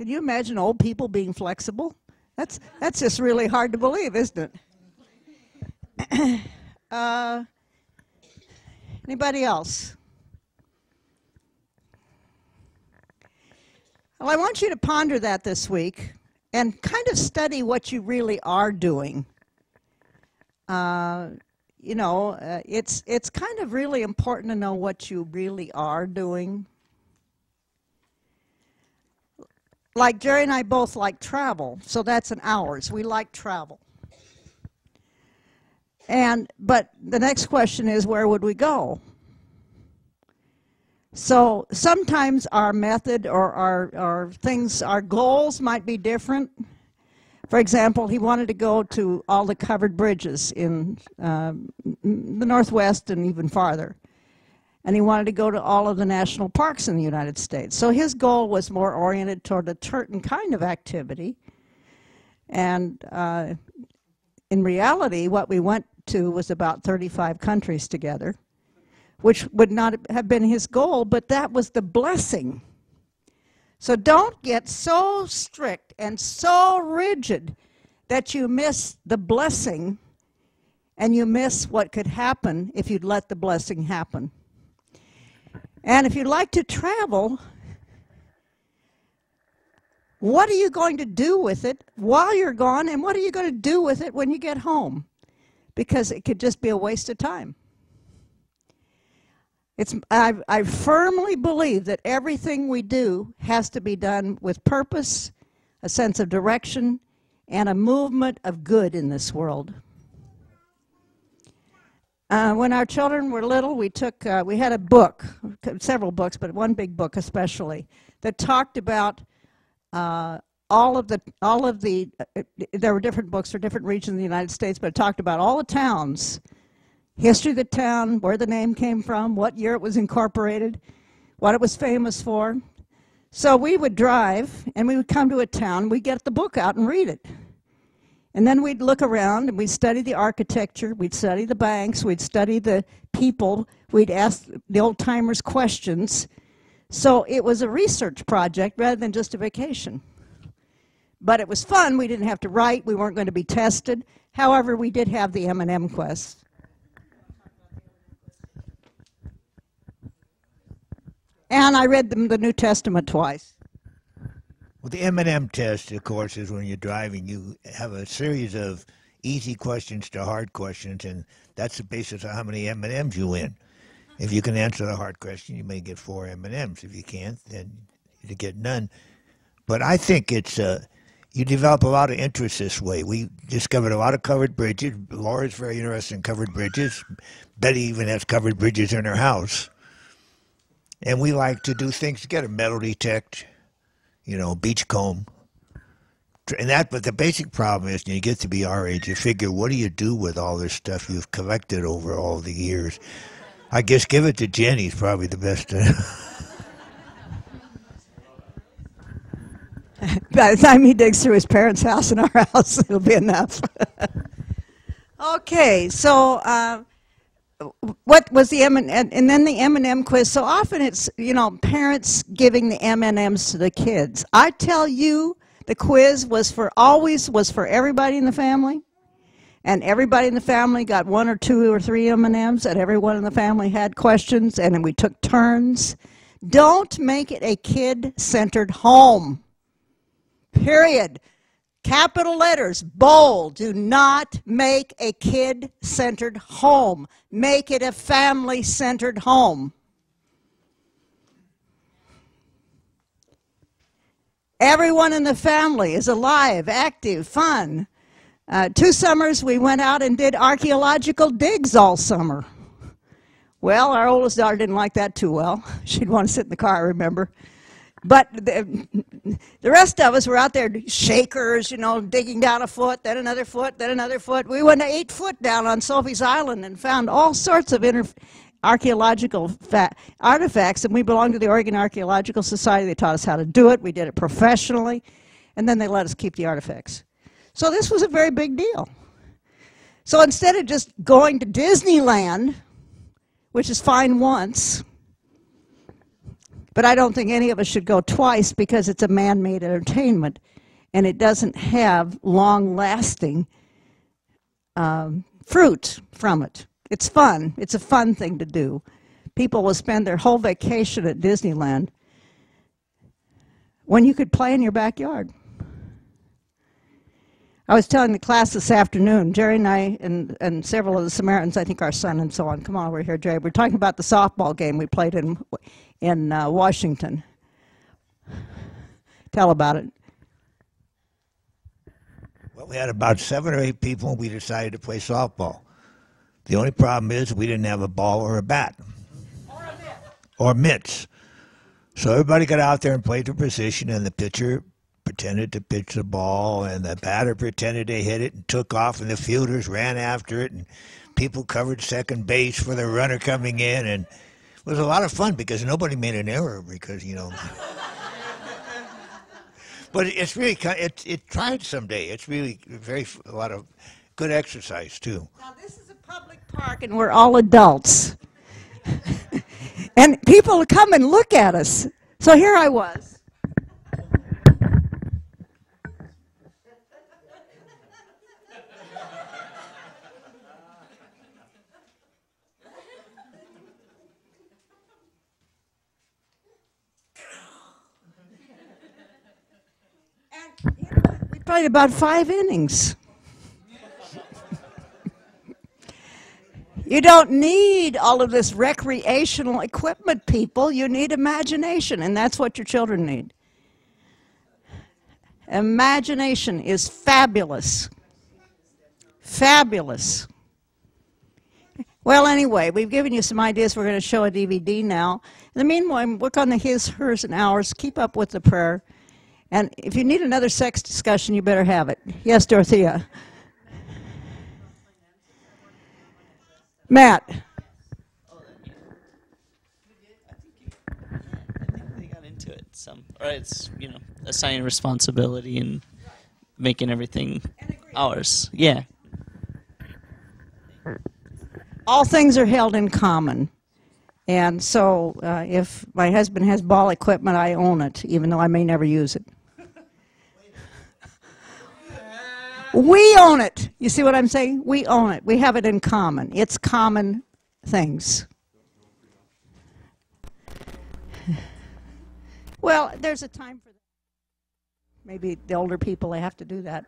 Can you imagine old people being flexible? That's just really hard to believe, isn't it? Anybody else? Well, I want you to ponder that this week and kind of study what you really are doing. It's kind of really important to know what you really are doing. Like Jerry and I both like travel, so that's an ours. We like travel. But the next question is, where would we go? So sometimes our method or our goals might be different. For example, he wanted to go to all the covered bridges in the Northwest and even farther. And he wanted to go to all of the national parks in the United States. So his goal was more oriented toward a certain kind of activity. And in reality, what we went to was about 35 countries together, which would not have been his goal, but that was the blessing. So don't get so strict and so rigid that you miss the blessing and you miss what could happen if you'd let the blessing happen. And if you'd like to travel, what are you going to do with it while you're gone, and what are you going to do with it when you get home? Because it could just be a waste of time. I firmly believe that everything we do has to be done with purpose, a sense of direction, and a movement of good in this world. When our children were little, we had a book, several books, but one big book especially, that talked about all of the. There were different books for different regions of the United States, but it talked about all the towns. History of the town, where the name came from, what year it was incorporated, what it was famous for. So we would drive, and we would come to a town, we'd get the book out and read it. And then we'd look around, and we'd study the architecture, we'd study the banks, we'd study the people, we'd ask the old-timers questions. So it was a research project rather than just a vacation. But it was fun. We didn't have to write. We weren't going to be tested. However, we did have the M&M quest. And I read the New Testament twice. Well, the M&M test, of course, is when you're driving, you have a series of easy questions to hard questions, and that's the basis of how many M&Ms you win. If you can answer the hard question, you may get 4 M&Ms. If you can't, then you get none. But I think it's you develop a lot of interest this way. We discovered a lot of covered bridges. Laura's very interested in covered bridges. Betty even has covered bridges in her house. And we like to do things together, metal detect, beachcomb. But the basic problem is when you get to be our age, you figure, what do you do with all this stuff you've collected over all the years? I guess give it to Jenny is probably the best. By the time he digs through his parents' house and our house, it'll be enough. Okay, so what was the and then the M&M quiz. So often it's, parents giving the M&Ms to the kids. I tell you, the quiz always was for everybody in the family. And everybody in the family got 1 or 2 or 3 M&Ms, and everyone in the family had questions, and then we took turns. Don't make it a kid-centered home. Period. Capital letters, bold. Do not make a kid-centered home. Make it a family-centered home. Everyone in the family is alive, active, fun. 2 summers we went out and did archaeological digs all summer. Well, our oldest daughter didn't like that too well. She'd want to sit in the car, I remember. But the rest of us were out there, shakers, digging down a foot, then another foot, then another foot. We went 8 foot down on Sophie's Island and found all sorts of archaeological artifacts, and we belonged to the Oregon Archaeological Society. They taught us how to do it. We did it professionally, and then they let us keep the artifacts. So this was a very big deal. So instead of just going to Disneyland, which is fine once, But I don't think any of us should go twice because it's a man-made entertainment and it doesn't have long-lasting fruit from it. It's fun. It's a fun thing to do. People will spend their whole vacation at Disneyland when you could play in your backyard. I was telling the class this afternoon, Jerry and I and several of the Samaritans, I think our son and so on, come on over here, Jerry, we're talking about the softball game we played in Washington. Tell about it. Well, we had about 7 or 8 people, and we decided to play softball. The only problem is we didn't have a ball or a bat. Or mitts. So everybody got out there and played their position, and the pitcher pretended to pitch the ball, and the batter pretended to hit it and took off, and the fielders ran after it, and people covered second base for the runner coming in, and it was a lot of fun because nobody made an error because, you know. But it's really, it tried someday. It's really a lot of good exercise, too. Now, this is a public park, and we're all adults. And people come and look at us. So here I was. And you know, we played about 5 innings. You don't need all of this recreational equipment, people. You need imagination, and that's what your children need. Imagination is fabulous. Fabulous. Well, anyway, we've given you some ideas. We're going to show a DVD now. In the meanwhile, work on the his, hers, and ours. Keep up with the prayer. And if you need another sex discussion, you better have it. Yes, Dorothea. Matt. I think they got into it some. Or it's, you know, assigning responsibility and making everything ours. Yeah. All things are held in common. And so if my husband has ball equipment, I own it, even though I may never use it. We own it. You see what I'm saying? We own it. We have it in common. It's common things. Well, there's a time for that. Maybe the older people, they have to do that.